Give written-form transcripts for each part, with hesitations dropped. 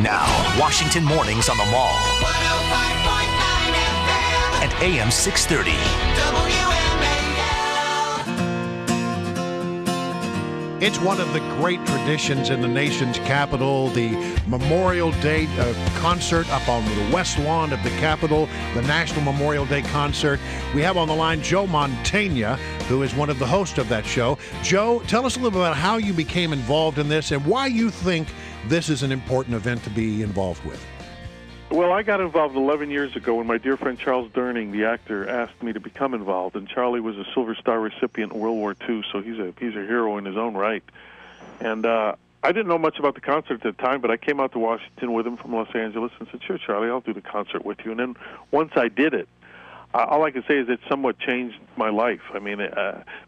Now, Washington Mornings on the Mall. 105.9 FM. At AM 630. WMAL. It's one of the great traditions in the nation's capital, the Memorial Day concert up on the West Lawn of the Capitol, the National Memorial Day Concert. We have on the line Joe Mantegna, who is one of the hosts of that show. Joe, tell us a little bit about how you became involved in this and why you think this is an important event to be involved with. Well, I got involved 11 years ago when my dear friend Charles Durning, the actor, asked me to become involved. And Charlie was a Silver Star recipient in World War II, so he's a hero in his own right. And I didn't know much about the concert at the time, but I came out to Washington with him from Los Angeles and said, "Sure, Charlie, I'll do the concert with you." And then once I did it, all I can say is it somewhat changed my life. I mean,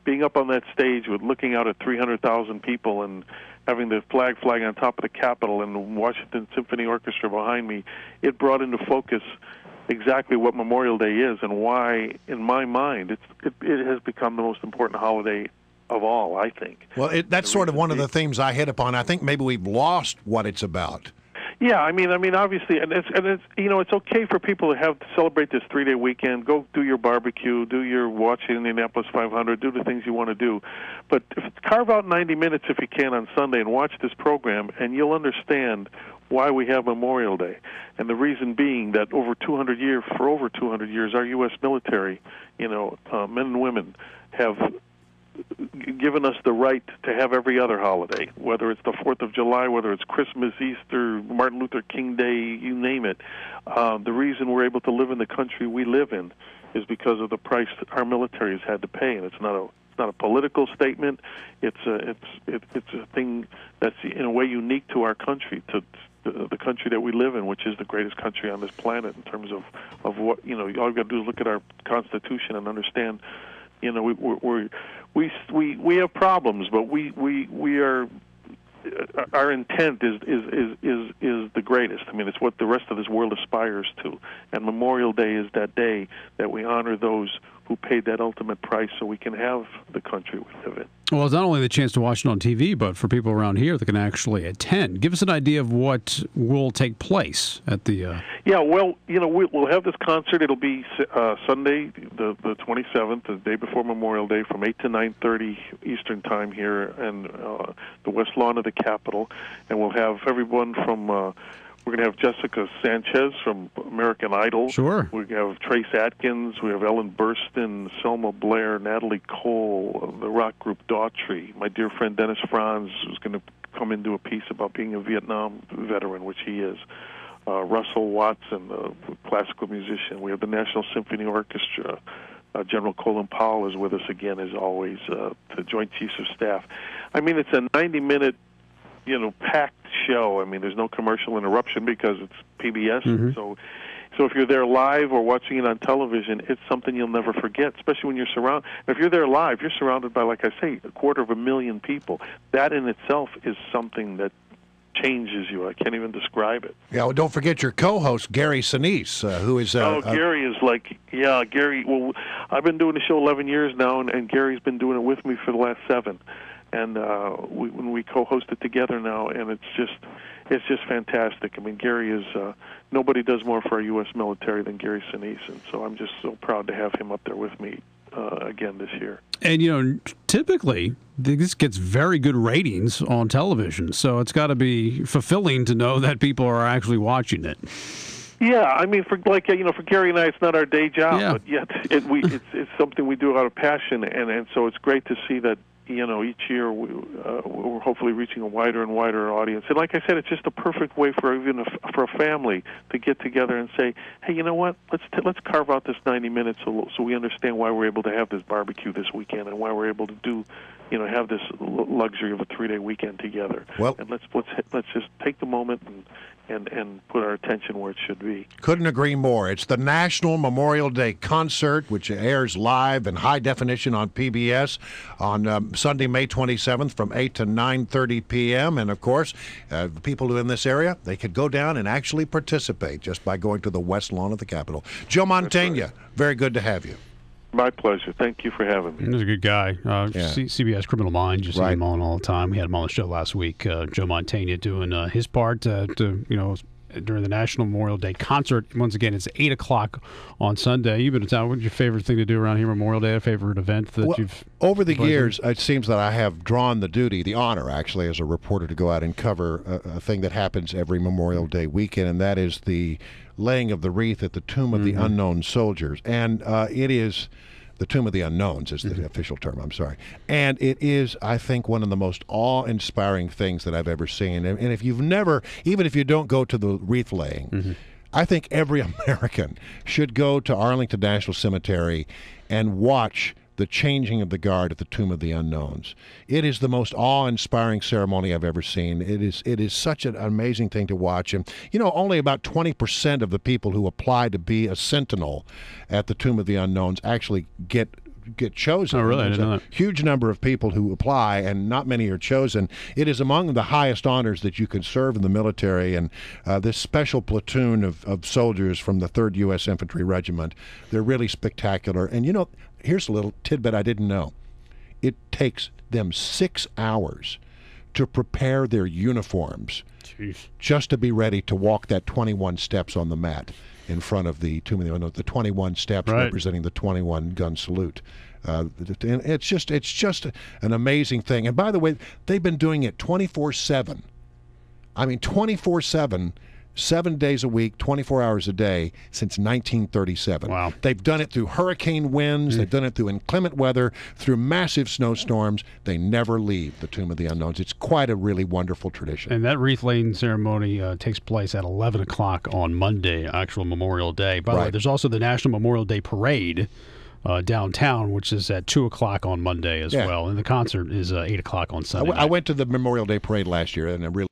being up on that stage with looking out at 300,000 people and having the flag on top of the Capitol and the Washington Symphony Orchestra behind me, it brought into focus exactly what Memorial Day is and why, in my mind, it has become the most important holiday of all, I think. Well, that's sort of one of the themes I hit upon. I think maybe we've lost what it's about. Yeah, I mean, obviously, and it's it's okay for people to celebrate this 3-day weekend. Go do your barbecue, do your watch Indianapolis 500, do the things you want to do, but carve out 90 minutes if you can on Sunday and watch this program, and you'll understand why we have Memorial Day. And the reason being that for over 200 years, our U.S. military, men and women, have given us the right to have every other holiday, whether it's the 4th of July, whether it's Christmas, Easter, Martin Luther King Day, you name it. The reason we're able to live in the country we live in is because of the price that our military has had to pay, and it's not a political statement. It's a thing that's in a way unique to our country, to the country that we live in, which is the greatest country on this planet in terms of what all you got to do is look at our Constitution and understand. We have problems, but we are. Our intent is the greatest. I mean, it's what the rest of this world aspires to. And Memorial Day is that day that we honor those who paid that ultimate price so we can have the country we live in. Well, it's not only the chance to watch it on TV, but for people around here that can actually attend. Give us an idea of what will take place at the... Yeah, well, we'll have this concert. It'll be Sunday, the 27th, the day before Memorial Day, from 8 to 9:30 Eastern Time here in the West Lawn of the Capitol. And we'll have everyone from... we're going to have Jessica Sanchez from American Idol. Sure. We have Trace Atkins. We have Ellen Burstyn, Selma Blair, Natalie Cole, the rock group Daughtry. My dear friend Dennis Franz is going to come and do a piece about being a Vietnam veteran, which he is. Russell Watson, the classical musician. We have the National Symphony Orchestra. General Colin Powell is with us again, as always, the Joint Chiefs of Staff. I mean, it's a 90-minute, packed show. I mean, there's no commercial interruption because it's PBS. Mm-hmm. So if you're there live or watching it on television, it's something you'll never forget, especially when you're surrounded. If you're there live, you're surrounded by, like I say, 250,000 people. That in itself is something that changes you. I can't even describe it. Yeah, well, don't forget your co-host, Gary Sinise, who is... Gary is Gary, well, I've been doing the show 11 years now, and Gary's been doing it with me for the last 7. And when we co-host it together now, and it's just fantastic. I mean, Gary is nobody does more for our U.S. military than Gary Sinise, and so I'm just so proud to have him up there with me again this year. And typically this gets very good ratings on television, so it's got to be fulfilling to know that people are actually watching it. Yeah, I mean, for Gary and I, it's not our day job, but yet it's something we do out of passion, and so it's great to see that. Each year we're hopefully reaching a wider and wider audience. And like I said, it's just a perfect way for for a family to get together and say, hey, you know what? Let's carve out this 90 minutes so we understand why we're able to have this barbecue this weekend and why we're able to do, have this luxury of a 3-day weekend together. Well, and let's just take the moment and put our attention where it should be. Couldn't agree more. It's the National Memorial Day Concert, which airs live in high definition on PBS on Sunday, May 27th from 8 to 9:30 p.m. And, of course, the people who are in this area, they could go down and actually participate just by going to the West Lawn of the Capitol. Joe Mantegna, very good to have you. My pleasure. Thank you for having me. He's a good guy. CBS Criminal Minds, you see him on all the time. We had him on the show last week. Joe Mantegna doing his part during the National Memorial Day concert. Once again, it's 8 o'clock on Sunday. You've been in town. What's your favorite thing to do around here Memorial Day? A favorite event that you've... Over the years, it seems that I have drawn the honor, actually, as a reporter to go out and cover a thing that happens every Memorial Day weekend, and that is the laying of the wreath at the Tomb of the Unknown Soldiers. And it is... The Tomb of the Unknowns is the official term, I'm sorry. And it is, I think, one of the most awe-inspiring things that I've ever seen. And if you've never, even if you don't go to the wreath laying, I think every American should go to Arlington National Cemetery and watch the changing of the guard at the Tomb of the Unknowns. It is the most awe-inspiring ceremony I've ever seen. It is such an amazing thing to watch. And, only about 20% of the people who apply to be a sentinel at the Tomb of the Unknowns actually get chosen. Oh, really? There's I didn't know a that. huge number of people who apply, and not many are chosen. It is among the highest honors that you can serve in the military, and this special platoon of soldiers from the 3rd U.S. Infantry Regiment, they're really spectacular. And, here's a little tidbit I didn't know. It takes them 6 hours to prepare their uniforms just to be ready to walk that 21 steps on the mat in front of the Tomb of the Unknown, the 21 steps representing the 21-gun salute. And it's just an amazing thing. And by the way, they've been doing it 24/7. I mean, 24/7, 7 days a week, 24 hours a day since 1937. Wow. They've done it through hurricane winds. They've done it through inclement weather, through massive snowstorms. They never leave the Tomb of the Unknowns. It's quite a really wonderful tradition. And that wreath-laying ceremony takes place at 11 o'clock on Monday, actual Memorial Day. By the way, there's also the National Memorial Day Parade downtown, which is at 2 o'clock on Monday as well. And the concert is 8 o'clock on Sunday. I went to the Memorial Day Parade last year, and I really